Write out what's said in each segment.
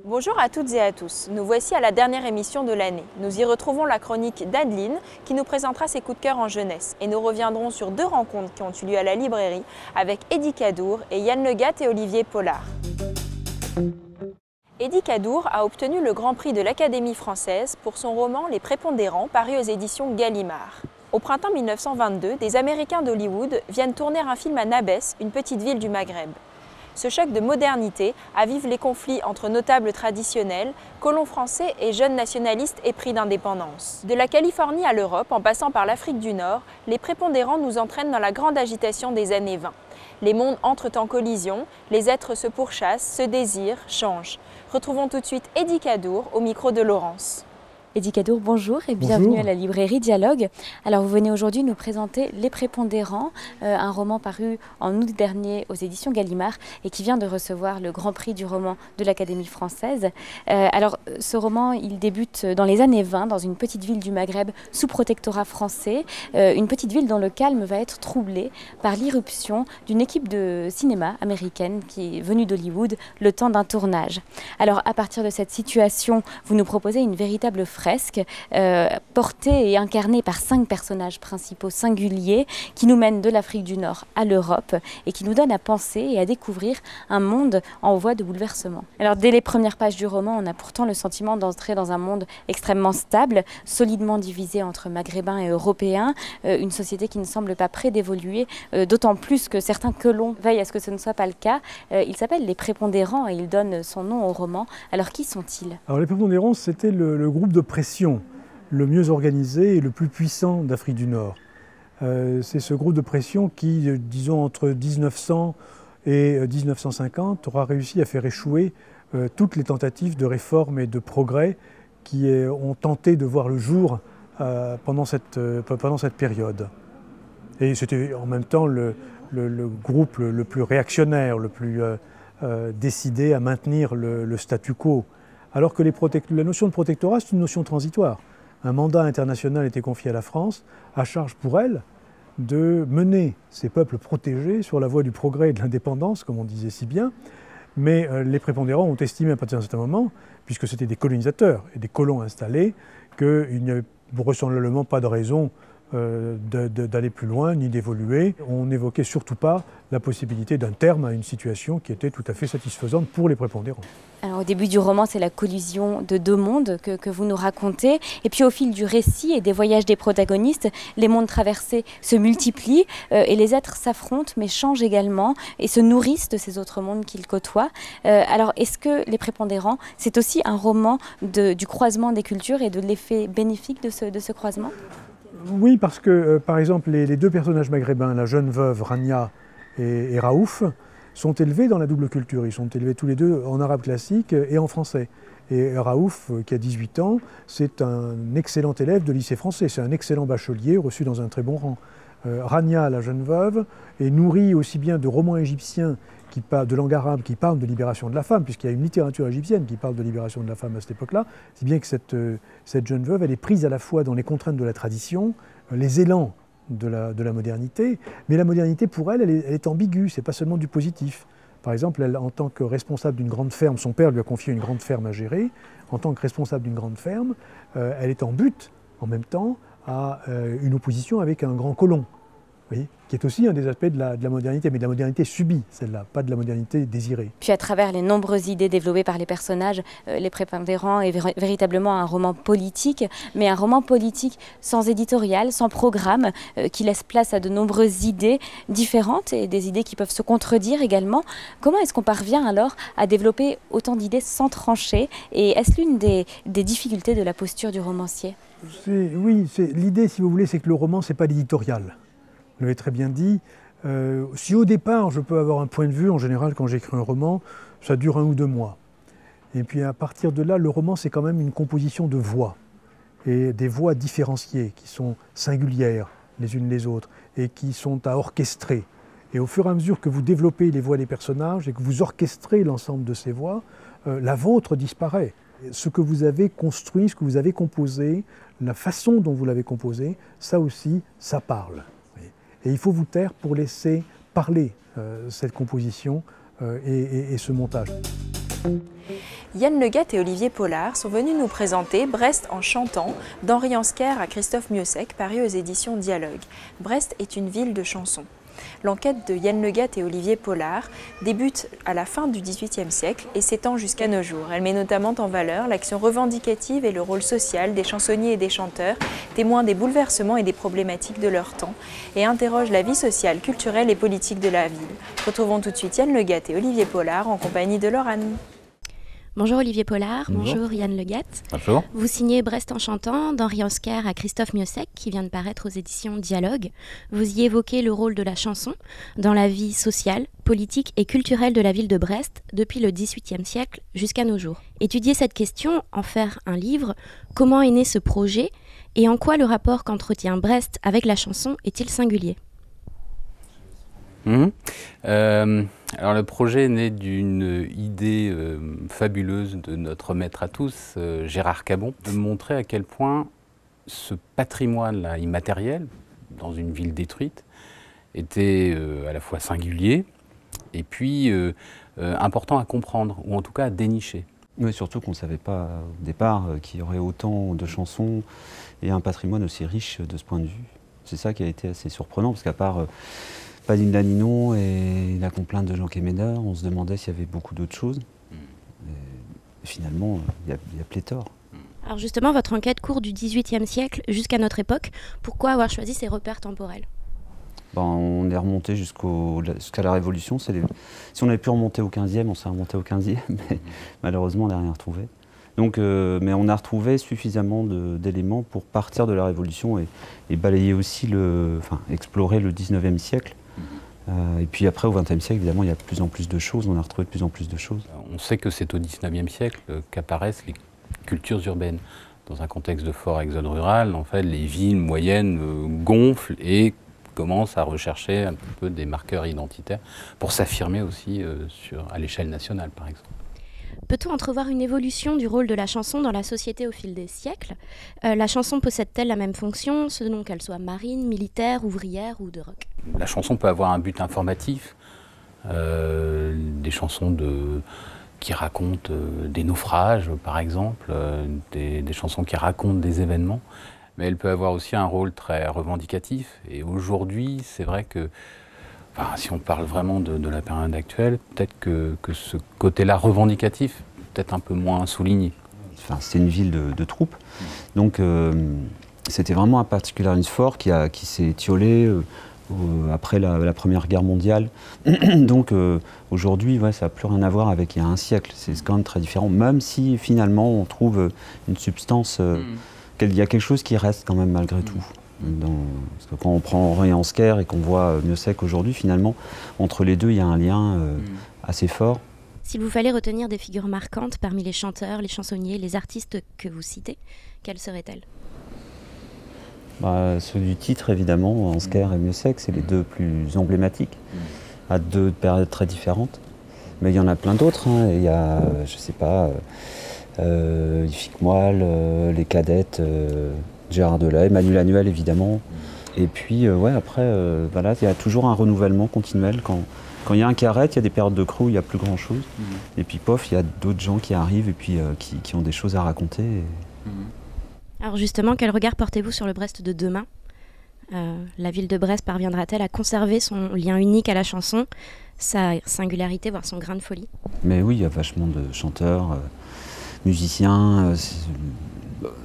Bonjour à toutes et à tous, nous voici à la dernière émission de l'année. Nous y retrouvons la chronique d'Adeline qui nous présentera ses coups de cœur en jeunesse. Et nous reviendrons sur deux rencontres qui ont eu lieu à la librairie avec Eddie Cadour et Yann Le Gat et Olivier Pollard. Eddie Cadour a obtenu le Grand Prix de l'Académie française pour son roman Les Prépondérants paru aux éditions Gallimard. Au printemps 1922, des Américains d'Hollywood viennent tourner un film à Nabès, une petite ville du Maghreb. Ce choc de modernité avive les conflits entre notables traditionnels, colons français et jeunes nationalistes épris d'indépendance. De la Californie à l'Europe, en passant par l'Afrique du Nord, les prépondérants nous entraînent dans la grande agitation des années 20. Les mondes entrent en collision, les êtres se pourchassent, se désirent, changent. Retrouvons tout de suite Eddie Cadour au micro de Laurence. Eddie Cadour, bonjour et bienvenue à la librairie Dialogue. Alors vous venez aujourd'hui nous présenter Les Prépondérants, un roman paru en août dernier aux éditions Gallimard et qui vient de recevoir le Grand Prix du roman de l'Académie française. Alors ce roman, il débute dans les années 20 dans une petite ville du Maghreb sous protectorat français, une petite ville dont le calme va être troublé par l'irruption d'une équipe de cinéma américaine qui est venue d'Hollywood le temps d'un tournage. Alors à partir de cette situation, vous nous proposez une véritable fresque portée et incarnée par 5 personnages principaux singuliers qui nous mènent de l'Afrique du Nord à l'Europe et qui nous donnent à penser et à découvrir un monde en voie de bouleversement. Alors dès les premières pages du roman, on a pourtant le sentiment d'entrer dans un monde extrêmement stable, solidement divisé entre maghrébins et européens, une société qui ne semble pas près d'évoluer, d'autant plus que certains colons veillent à ce que ce ne soit pas le cas. Il s'appelle Les Prépondérants et il donne son nom au roman. Alors qui sont-ils? Alors les Prépondérants, c'était le groupe de pression le mieux organisé et le plus puissant d'Afrique du Nord. C'est ce groupe de pression qui, disons, entre 1900 et 1950, aura réussi à faire échouer toutes les tentatives de réforme et de progrès qui ont tenté de voir le jour pendant cette période. Et c'était en même temps le groupe le plus réactionnaire, le plus décidé à maintenir le statu quo. Alors que la notion de protectorat, c'est une notion transitoire. Un mandat international était confié à la France, à charge pour elle de mener ces peuples protégés sur la voie du progrès et de l'indépendance, comme on disait si bien. Mais les prépondérants ont estimé à partir d'un certain moment, puisque c'était des colonisateurs et des colons installés, qu'il n'y avait vraisemblablement pas de raison d'aller plus loin ni d'évoluer. On n'évoquait surtout pas la possibilité d'un terme à une situation qui était tout à fait satisfaisante pour les prépondérants. Alors, au début du roman, c'est la collision de deux mondes que vous nous racontez. Et puis au fil du récit et des voyages des protagonistes, les mondes traversés se multiplient et les êtres s'affrontent mais changent également et se nourrissent de ces autres mondes qu'ils côtoient. Alors est-ce que Les Prépondérants, c'est aussi un roman du croisement des cultures et de l'effet bénéfique de ce croisement ? Oui, parce que, par exemple, les deux personnages maghrébins, la jeune veuve Rania et Raouf, sont élevés dans la double culture. Ils sont élevés tous les deux en arabe classique et en français. Et Raouf, qui a 18 ans, c'est un excellent élève de lycée français. C'est un excellent bachelier reçu dans un très bon rang. Rania, la jeune veuve, est nourrie aussi bien de romans égyptiens de langue arabe qui parlent de libération de la femme, puisqu'il y a une littérature égyptienne qui parle de libération de la femme à cette époque-là, si bien que cette jeune veuve, elle est prise à la fois dans les contraintes de la tradition, les élans de la modernité, mais la modernité pour elle est ambiguë, c'est pas seulement du positif. Par exemple, elle, en tant que responsable d'une grande ferme, son père lui a confié une grande ferme à gérer, en tant que responsable d'une grande ferme, elle est en butte, en même temps, à une opposition avec un grand colon. Oui, qui est aussi un des aspects de la modernité, mais de la modernité subie, celle-là, pas de la modernité désirée. Puis à travers les nombreuses idées développées par les personnages, Les Prépondérants est véritablement un roman politique, mais un roman politique sans éditorial, sans programme, qui laisse place à de nombreuses idées différentes et des idées qui peuvent se contredire également. Comment est-ce qu'on parvient alors à développer autant d'idées sans trancher? Et est-ce l'une des difficultés de la posture du romancier? Oui, l'idée, si vous voulez, c'est que le roman, c'est pas l'éditorial. Vous l'avez très bien dit. Si au départ, je peux avoir un point de vue, en général, quand j'écris un roman, ça dure 1 ou 2 mois. Et puis à partir de là, le roman, c'est quand même une composition de voix. Et des voix différenciées, qui sont singulières les unes les autres, et qui sont à orchestrer. Et au fur et à mesure que vous développez les voix des personnages et que vous orchestrez l'ensemble de ces voix, la vôtre disparaît. Ce que vous avez construit, ce que vous avez composé, la façon dont vous l'avez composé, ça aussi, ça parle. Et il faut vous taire pour laisser parler cette composition et ce montage. Yann Le Gatt et Olivier Pollard sont venus nous présenter Brest en chantant d'Henri Ansquer à Christophe Mieusec, paru aux éditions Dialogue. Brest est une ville de chansons. L'enquête de Yann Le Gatt et Olivier Pollard débute à la fin du XVIIIe siècle et s'étend jusqu'à nos jours. Elle met notamment en valeur l'action revendicative et le rôle social des chansonniers et des chanteurs, témoins des bouleversements et des problématiques de leur temps, et interroge la vie sociale, culturelle et politique de la ville. Retrouvons tout de suite Yann Le Gatt et Olivier Pollard en compagnie de Laurane. Bonjour Olivier Pollard, bonjour Yann Le Gatt. Bonjour. Vous signez Brest en chantant d'Henri Ansquer à Christophe Mieusec qui vient de paraître aux éditions Dialogue. Vous y évoquez le rôle de la chanson dans la vie sociale, politique et culturelle de la ville de Brest depuis le XVIIIe siècle jusqu'à nos jours. Étudier cette question, en faire un livre, comment est né ce projet et en quoi le rapport qu'entretient Brest avec la chanson est-il singulier ? Alors le projet est né d'une idée fabuleuse de notre maître à tous, Gérard Cabon, de montrer à quel point ce patrimoine-là immatériel, dans une ville détruite, était à la fois singulier et puis important à comprendre, ou en tout cas à dénicher. Oui, surtout qu'on ne savait pas au départ qu'il y aurait autant de chansons et un patrimoine aussi riche de ce point de vue. C'est ça qui a été assez surprenant, parce qu'à part Padine Daninon et la complainte de Jean Quéméneur, on se demandait s'il y avait beaucoup d'autres choses. Et finalement, il y a pléthore. Alors justement, votre enquête court du XVIIIe siècle jusqu'à notre époque. Pourquoi avoir choisi ces repères temporels ? On est remonté jusqu'à la Révolution. Si on avait pu remonter au XVe, on s'est remonté au XVe, mais malheureusement, on n'a rien retrouvé. Donc, mais on a retrouvé suffisamment d'éléments pour partir de la Révolution et balayer aussi, explorer le XIXe siècle. Et puis après, au XXe siècle, évidemment, il y a de plus en plus de choses, on a retrouvé de plus en plus de choses. On sait que c'est au XIXe siècle qu'apparaissent les cultures urbaines. Dans un contexte de fort exode rural, en fait, les villes moyennes gonflent et commencent à rechercher un peu des marqueurs identitaires pour s'affirmer aussi à l'échelle nationale, par exemple. Peut-on entrevoir une évolution du rôle de la chanson dans la société au fil des siècles ? La chanson possède-t-elle la même fonction, selon qu'elle soit marine, militaire, ouvrière ou de rock ? La chanson peut avoir un but informatif, des chansons qui racontent des naufrages, par exemple, des chansons qui racontent des événements, mais elle peut avoir aussi un rôle très revendicatif. Et aujourd'hui, c'est vrai que, si on parle vraiment de la période actuelle, peut-être que ce côté-là revendicatif est peut-être un peu moins souligné. C'est une ville de troupes, donc c'était vraiment un particularisme fort qui s'est étiolé après la Première Guerre mondiale. Donc aujourd'hui, ça n'a plus rien à voir avec il y a un siècle, c'est quand même très différent, même si finalement on trouve une substance, il y a quelque chose qui reste quand même malgré tout. Parce que quand on prend Henri Ansquer et qu'on voit Mieusec aujourd'hui, finalement, entre les deux, il y a un lien assez fort. S'il vous fallait retenir des figures marquantes parmi les chanteurs, les chansonniers, les artistes que vous citez, quelles seraient-elles ? Ceux du titre, évidemment, Ansquer et Mieusec, c'est les deux plus emblématiques, à deux périodes très différentes. Mais il y en a plein d'autres. Il y a, Yvick Moelle, les Cadettes, Gérard Delay, Manu Lanuel évidemment. Et puis après, il y a toujours un renouvellement continuel. Quand il y a un qui arrête, il y a des périodes de creux où il n'y a plus grand chose. Et puis pof, il y a d'autres gens qui arrivent et puis qui ont des choses à raconter. Alors justement, quel regard portez-vous sur le Brest de demain ? La ville de Brest parviendra-t-elle à conserver son lien unique à la chanson, sa singularité, voire son grain de folie ? Mais oui, il y a vachement de chanteurs, musiciens,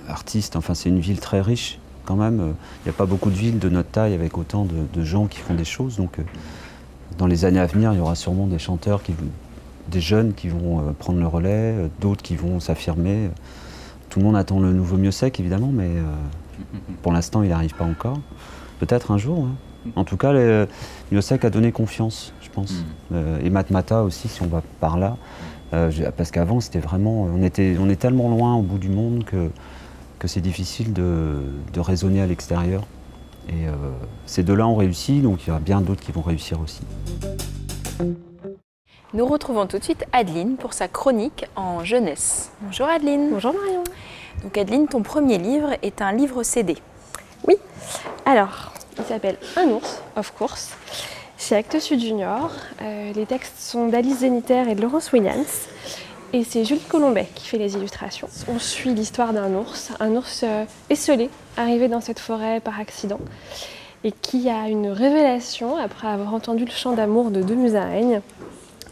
artistes, c'est une ville très riche quand même. Il n'y a pas beaucoup de villes de notre taille avec autant de gens qui font des choses. Donc dans les années à venir, il y aura sûrement des chanteurs, des jeunes qui vont prendre le relais, d'autres qui vont s'affirmer. Tout le monde attend le nouveau Mieusec évidemment, mais pour l'instant il n'arrive pas encore. Peut-être un jour. En tout cas, Mieusec a donné confiance, je pense. Et Matmata aussi, si on va par là. Parce qu'avant, c'était vraiment, on est tellement loin au bout du monde que c'est difficile de raisonner à l'extérieur. Et ces deux-là ont réussi, donc il y aura bien d'autres qui vont réussir aussi. Nous retrouvons tout de suite Adeline pour sa chronique en jeunesse. Bonjour Adeline. Bonjour Marion. Donc Adeline, ton premier livre est un livre CD. Oui, alors il s'appelle Un ours, of course, chez Actes Sud Junior. Les textes sont d'Alice Zeniter et de Laurence Williams. Et c'est Julie Colombet qui fait les illustrations. On suit l'histoire d'un ours esselé, arrivé dans cette forêt par accident, et qui a une révélation après avoir entendu le chant d'amour de deux musaraignes.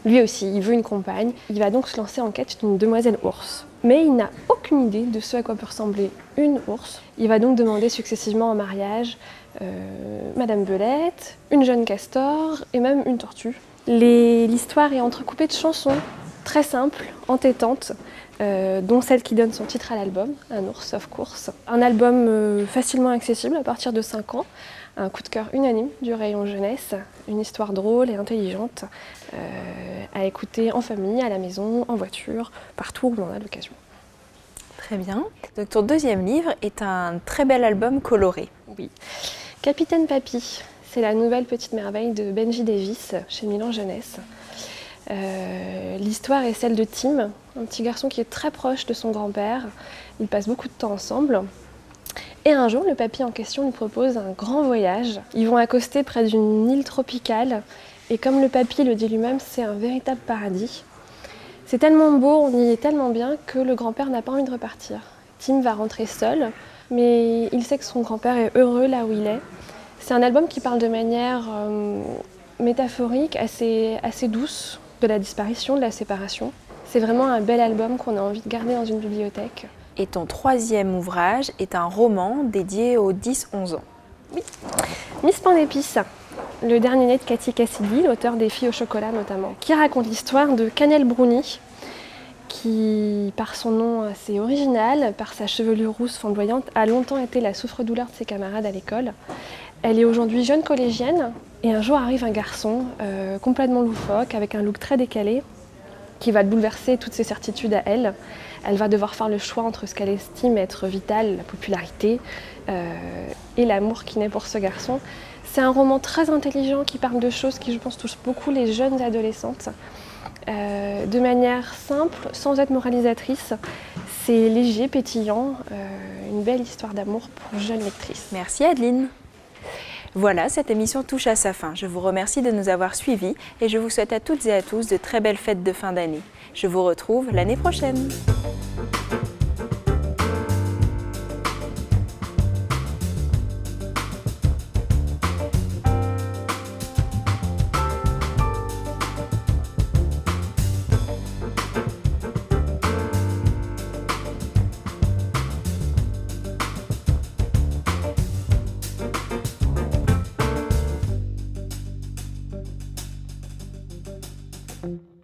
Lui aussi, il veut une compagne. Il va donc se lancer en quête d'une demoiselle ours. Mais il n'a aucune idée de ce à quoi peut ressembler une ours. Il va donc demander successivement en mariage Madame Belette, une jeune castor et même une tortue. L'histoire est entrecoupée de chansons très simples, entêtantes, dont celle qui donne son titre à l'album, Un ours of course. Un album facilement accessible à partir de 5 ans, un coup de cœur unanime du rayon jeunesse, une histoire drôle et intelligente à écouter en famille, à la maison, en voiture, partout où on a l'occasion. Très bien. Donc, ton deuxième livre est un très bel album coloré. Oui. Capitaine Papy, c'est la nouvelle petite merveille de Benji Davis chez Milan Jeunesse. L'histoire est celle de Tim, un petit garçon qui est très proche de son grand-père. Ils passent beaucoup de temps ensemble. Et un jour, le papy en question lui propose un grand voyage. Ils vont accoster près d'une île tropicale. Et comme le papy le dit lui-même, c'est un véritable paradis. C'est tellement beau, on y est tellement bien que le grand-père n'a pas envie de repartir. Tim va rentrer seul, mais il sait que son grand-père est heureux là où il est. C'est un album qui parle de manière métaphorique, assez douce, de la disparition, de la séparation. C'est vraiment un bel album qu'on a envie de garder dans une bibliothèque. Et ton troisième ouvrage est un roman dédié aux 10-11 ans. Oui, Miss Pain d'épices, le dernier né de Cathy Cassidy, l'auteur des Filles au chocolat notamment, qui raconte l'histoire de Cannelle Brownie, qui, par son nom assez original, par sa chevelure rousse flamboyante, a longtemps été la souffre-douleur de ses camarades à l'école. Elle est aujourd'hui jeune collégienne, et un jour arrive un garçon complètement loufoque, avec un look très décalé, qui va bouleverser toutes ses certitudes à elle. Elle va devoir faire le choix entre ce qu'elle estime être vital, la popularité, et l'amour qui naît pour ce garçon. C'est un roman très intelligent qui parle de choses qui, je pense, touchent beaucoup les jeunes adolescentes. De manière simple, sans être moralisatrice. C'est léger, pétillant, une belle histoire d'amour pour jeunes lectrices. Merci Adeline. Voilà, cette émission touche à sa fin. Je vous remercie de nous avoir suivis et je vous souhaite à toutes et à tous de très belles fêtes de fin d'année. Je vous retrouve l'année prochaine. Thank you.